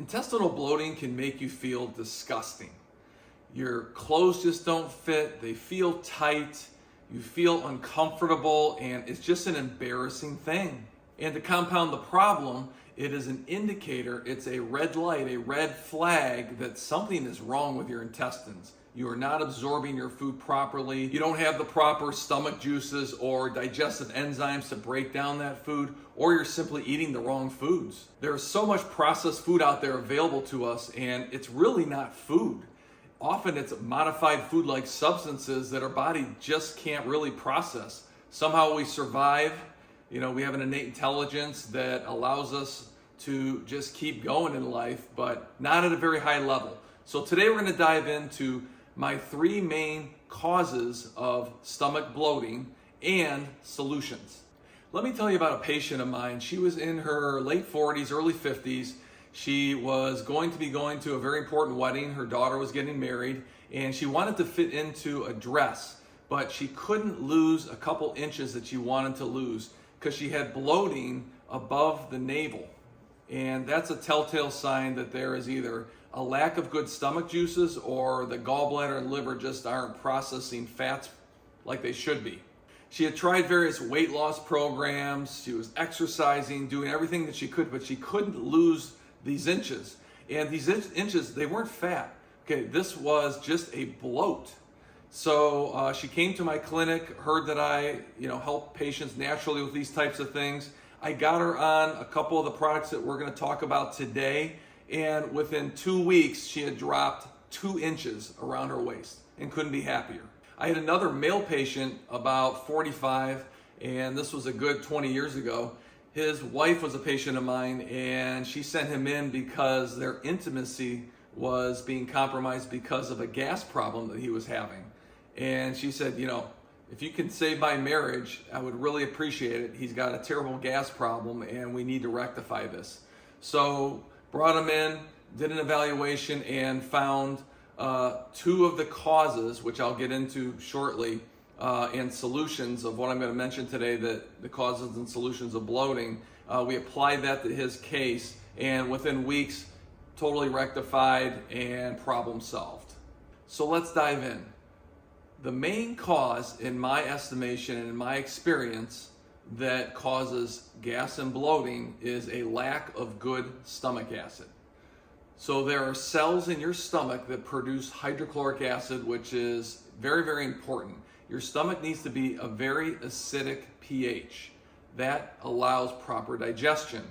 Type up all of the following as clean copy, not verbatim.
Intestinal bloating can make you feel disgusting. Your clothes just don't fit, they feel tight, you feel uncomfortable, and it's just an embarrassing thing. And to compound the problem, it is an indicator, it's a red light, a red flag that something is wrong with your intestines. You are not absorbing your food properly. You don't have the proper stomach juices or digestive enzymes to break down that food, or you're simply eating the wrong foods. There's so much processed food out there available to us, and it's really not food. Often it's modified food-like substances that our body just can't really process. Somehow we survive. We have an innate intelligence that allows us to just keep going in life, but not at a very high level. So today we're going to dive into my 3 main causes of stomach bloating and solutions. Let me tell you about a patient of mine. She was in her late 40s, early 50s. She was going to a very important wedding. Her daughter was getting married, and she wanted to fit into a dress, but she couldn't lose a couple inches that she wanted to lose because she had bloating above the navel. And that's a telltale sign that there is either a lack of good stomach juices or the gallbladder and liver just aren't processing fats like they should be. She had tried various weight loss programs, she was exercising, doing everything that she could, but she couldn't lose these inches. And these inches, they weren't fat. Okay, this was just a bloat. So she came to my clinic, heard that I help patients naturally with these types of things. I got her on a couple of the products that we're going to talk about today, and within 2 weeks she had dropped 2 inches around her waist and couldn't be happier. I had another male patient about 45, and this was a good 20 years ago. His wife was a patient of mine, and she sent him in because their intimacy was being compromised because of a gas problem that he was having. And she said, if you can save my marriage, I would really appreciate it. He's got a terrible gas problem and we need to rectify this. So brought him in, did an evaluation, and found 2 of the causes, which I'll get into shortly, and solutions of what I'm going to mention today, the causes and solutions of bloating. We applied that to his case, and within weeks, totally rectified and problem solved. So let's dive in. The main cause, in my estimation and in my experience, that causes gas and bloating is a lack of good stomach acid. So there are cells in your stomach that produce hydrochloric acid, which is very, very important. Your stomach needs to be a very acidic pH. That allows proper digestion.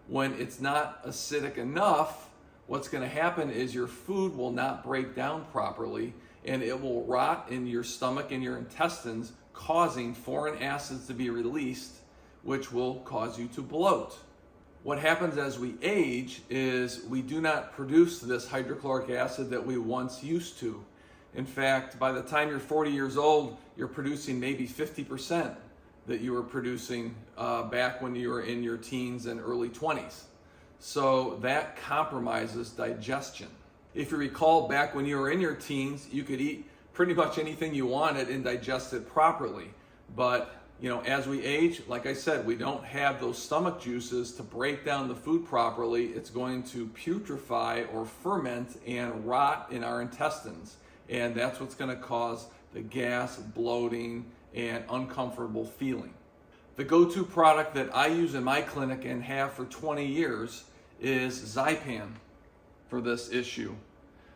When it's not acidic enough, what's going to happen is your food will not break down properly, and it will rot in your stomach and your intestines, causing foreign acids to be released, which will cause you to bloat. What happens as we age is we do not produce this hydrochloric acid that we once used to. In fact, by the time you're 40 years old, you're producing maybe 50% that you were producing back when you were in your teens and early 20s. So that compromises digestion. If you recall, back when you were in your teens, you could eat pretty much anything you wanted and digest it properly. But as we age, like I said, we don't have those stomach juices to break down the food properly. It's going to putrefy or ferment and rot in our intestines. And that's what's going to cause the gas, bloating, and uncomfortable feeling. The go-to product that I use in my clinic and have for 20 years is Zypan for this issue.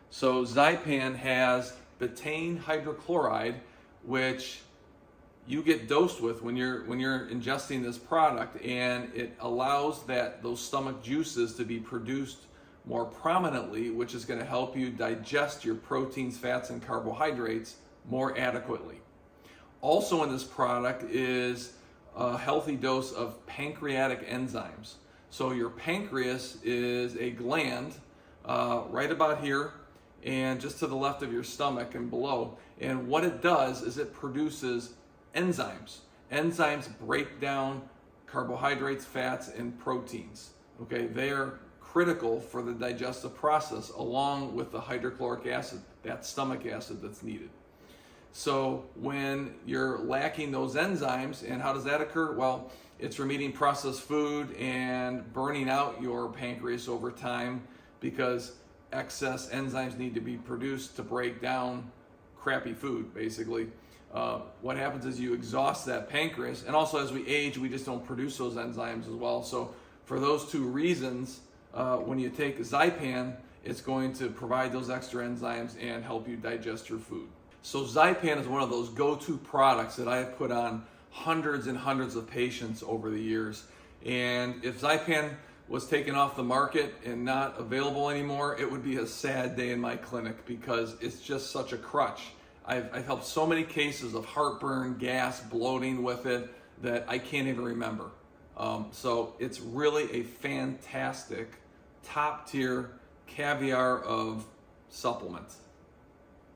So Zypan has betaine hydrochloride, which you get dosed with when you're ingesting this product, and it allows those stomach juices to be produced more prominently, which is going to help you digest your proteins, fats, and carbohydrates more adequately. Also in this product is a healthy dose of pancreatic enzymes. So your pancreas is a gland right about here and just to the left of your stomach and below. And what it does is it produces enzymes. Enzymes break down carbohydrates, fats, and proteins. Okay, they're critical for the digestive process along with the hydrochloric acid, that stomach acid that's needed. So when you're lacking those enzymes, and how does that occur? Well, it's from eating processed food and burning out your pancreas over time because excess enzymes need to be produced to break down crappy food, basically. What happens is you exhaust that pancreas, and also as we age, we just don't produce those enzymes as well. So for those two reasons, when you take Zypan, it's going to provide those extra enzymes and help you digest your food. So Zypan is one of those go-to products that I have put on hundreds and hundreds of patients over the years. And if Zypan was taken off the market and not available anymore, it would be a sad day in my clinic because it's just such a crutch. I've helped so many cases of heartburn, gas, bloating with it that I can't even remember. So it's really a fantastic, top tier caviar of supplement.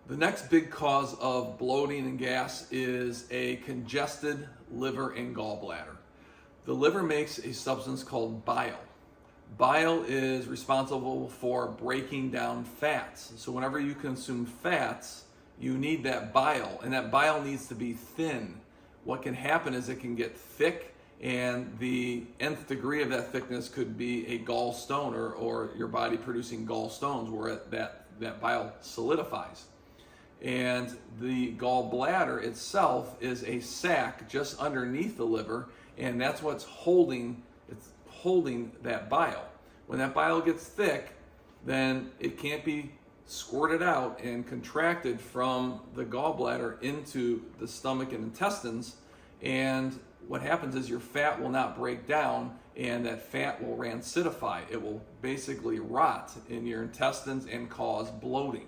The next big cause of bloating and gas is a congested liver and gallbladder. The liver makes a substance called bile. Bile is responsible for breaking down fats. So whenever you consume fats, you need that bile, and that bile needs to be thin. What can happen is it can get thick, and the nth degree of that thickness could be a gallstone or your body producing gallstones where that bile solidifies. And the gallbladder itself is a sac just underneath the liver, and that's what's holding that bile. When that bile gets thick, then it can't be squirted out and contracted from the gallbladder into the stomach and intestines, and what happens is your fat will not break down and that fat will rancidify. It will basically rot in your intestines and cause bloating.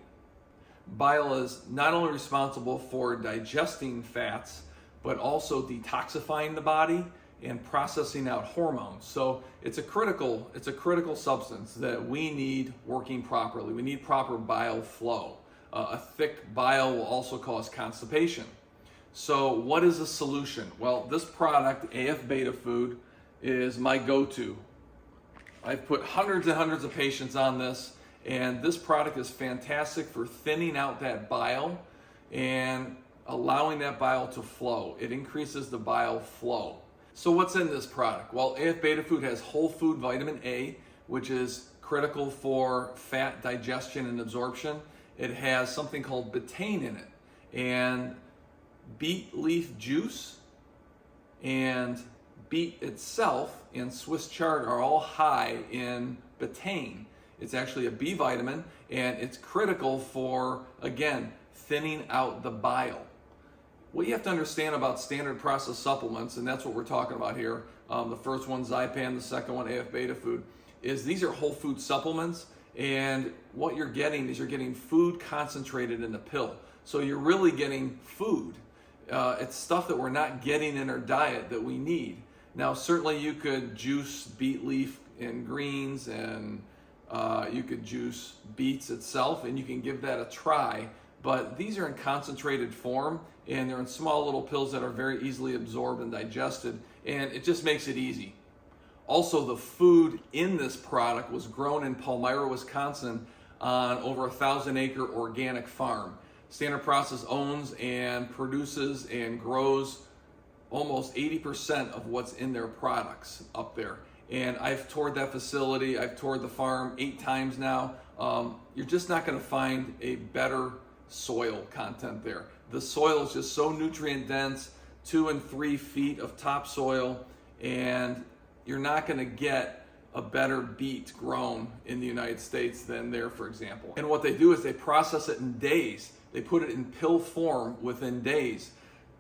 Bile is not only responsible for digesting fats, but also detoxifying the body and processing out hormones. So it's a critical substance that we need working properly. We need proper bile flow. A thick bile will also cause constipation. So what is the solution? Well, this product, AF Beta Food, is my go-to. I've put hundreds and hundreds of patients on this, and this product is fantastic for thinning out that bile and allowing that bile to flow. It increases the bile flow. So what's in this product? Well, AF Beta Food has whole food vitamin A, which is critical for fat digestion and absorption. It has something called betaine in it, and beet leaf juice and beet itself and Swiss chard are all high in betaine. It's actually a B vitamin, and it's critical for, again, thinning out the bile. What you have to understand about standard processed supplements, and that's what we're talking about here, the first one Zypan, the second one AF Beta Food, is these are whole food supplements, and what you're getting is you're getting food concentrated in a pill. So you're really getting food. It's stuff that we're not getting in our diet that we need. Now, certainly you could juice beet leaf and greens, and you could juice beets itself, and you can give that a try. But these are in concentrated form, and they're in small little pills that are very easily absorbed and digested, and it just makes it easy. Also, the food in this product was grown in Palmyra, Wisconsin on over a 1,000-acre organic farm. Standard Process owns and produces and grows almost 80% of what's in their products up there. And I've toured that facility, I've toured the farm 8 times now. You're just not gonna find a better soil content there. The soil is just so nutrient dense, 2 and 3 feet of topsoil, and you're not gonna get a better beet grown in the United States than there, for example. And what they do is they process it in days. They put it in pill form within days.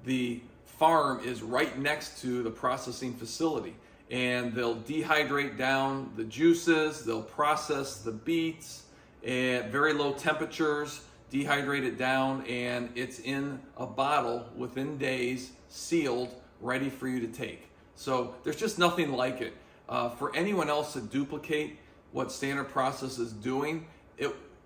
The farm is right next to the processing facility, and they'll dehydrate down the juices, they'll process the beets at very low temperatures, dehydrate it down, and it's in a bottle within days, sealed, ready for you to take. So there's just nothing like it. For anyone else to duplicate what Standard Process is doing,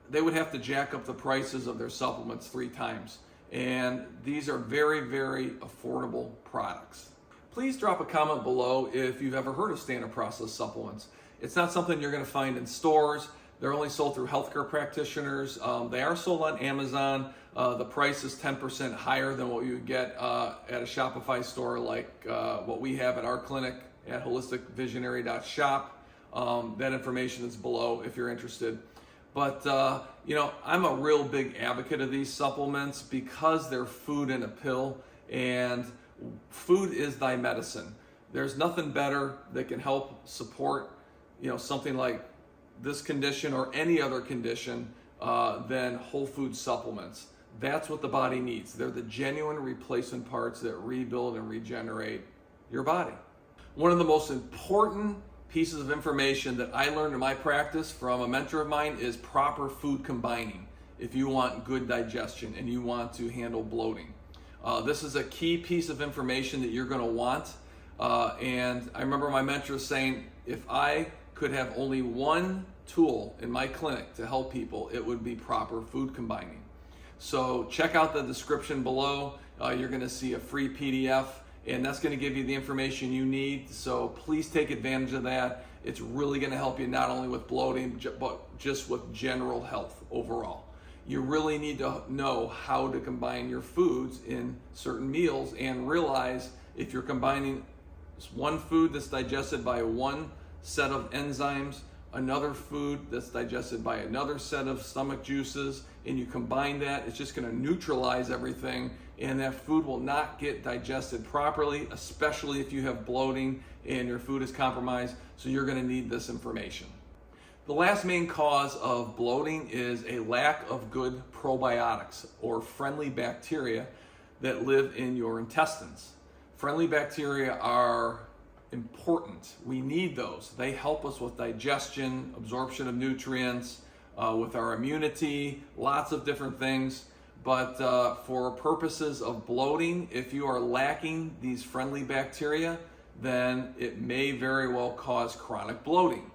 they would have to jack up the prices of their supplements 3 times. And these are very, very affordable products. Please drop a comment below if you've ever heard of Standard Process supplements. It's not something you're going to find in stores. They're only sold through healthcare practitioners. They are sold on Amazon. The price is 10% higher than what you would get at a Shopify store like what we have at our clinic at holisticvisionary.shop. That information is below if you're interested. But, I'm a real big advocate of these supplements because they're food in a pill, and food is thy medicine. There's nothing better that can help support, something like this condition or any other condition than whole food supplements. That's what the body needs. They're the genuine replacement parts that rebuild and regenerate your body. One of the most important pieces of information that I learned in my practice from a mentor of mine is proper food combining if you want good digestion and you want to handle bloating. This is a key piece of information that you're going to want. And I remember my mentor saying, if I could have only one tool in my clinic to help people, it would be proper food combining. So check out the description below. You're going to see a free PDF, and that's going to give you the information you need. So please take advantage of that. It's really going to help you not only with bloating, but just with general health overall. You really need to know how to combine your foods in certain meals and realize if you're combining one food that's digested by one set of enzymes, another food that's digested by another set of stomach juices, and you combine that, it's just going to neutralize everything, and that food will not get digested properly, especially if you have bloating and your food is compromised. So you're going to need this information. The last main cause of bloating is a lack of good probiotics or friendly bacteria that live in your intestines. Friendly bacteria are important. We need those. They help us with digestion, absorption of nutrients, with our immunity, lots of different things. But for purposes of bloating, if you are lacking these friendly bacteria, then it may very well cause chronic bloating.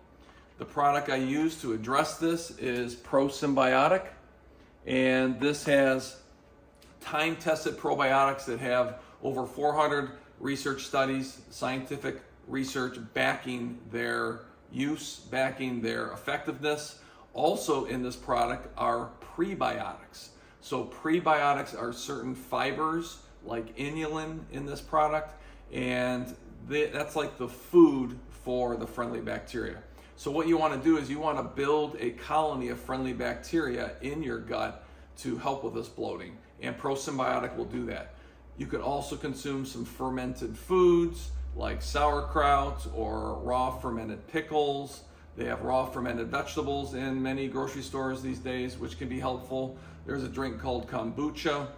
The product I use to address this is ProSymbiotic, and this has time-tested probiotics that have over 400 research studies, scientific research backing their use, backing their effectiveness. Also in this product are prebiotics. So prebiotics are certain fibers like inulin in this product, and that's like the food for the friendly bacteria. So what you want to do is you want to build a colony of friendly bacteria in your gut to help with this bloating, and ProSymbiotic will do that. You could also consume some fermented foods like sauerkraut or raw fermented pickles. They have raw fermented vegetables in many grocery stores these days, which can be helpful. There's a drink called kombucha.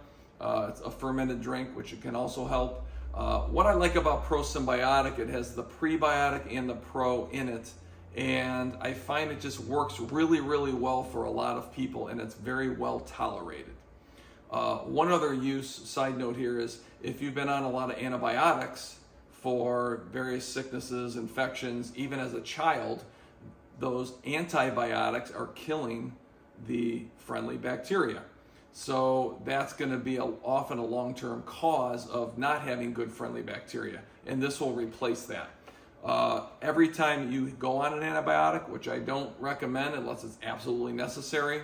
It's a fermented drink, which can also help. What I like about ProSymbiotic, it has the prebiotic and the pro in it, and I find it just works really, really well for a lot of people, and it's very well tolerated. One other side note here is if you've been on a lot of antibiotics for various sicknesses, infections, even as a child, those antibiotics are killing the friendly bacteria. So that's going to be often a long-term cause of not having good friendly bacteria, and this will replace that. Every time you go on an antibiotic, which I don't recommend unless it's absolutely necessary,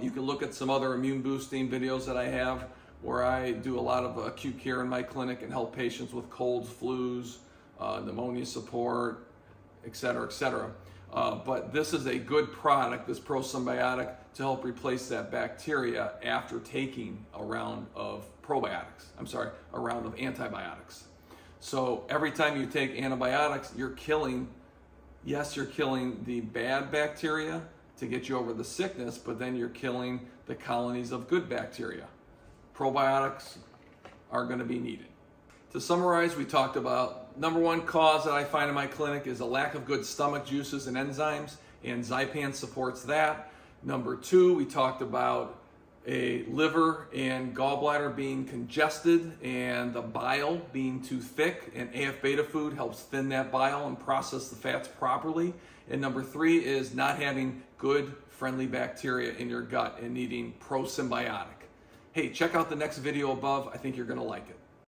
you can look at some other immune boosting videos that I have where I do a lot of acute care in my clinic and help patients with colds, flus, pneumonia support, etc., etc. But this is a good product, this ProSymbiotic, to help replace that bacteria after taking a round of antibiotics. So every time you take antibiotics, you're killing the bad bacteria to get you over the sickness, but then you're killing the colonies of good bacteria. Probiotics are going to be needed. To summarize, we talked about number one cause that I find in my clinic is a lack of good stomach juices and enzymes, and Zypan supports that. Number two, we talked about a liver and gallbladder being congested and the bile being too thick, and AF beta food helps thin that bile and process the fats properly. And number three is not having good friendly bacteria in your gut and needing ProSymbiotic. Hey, check out the next video above. I think you're going to like it.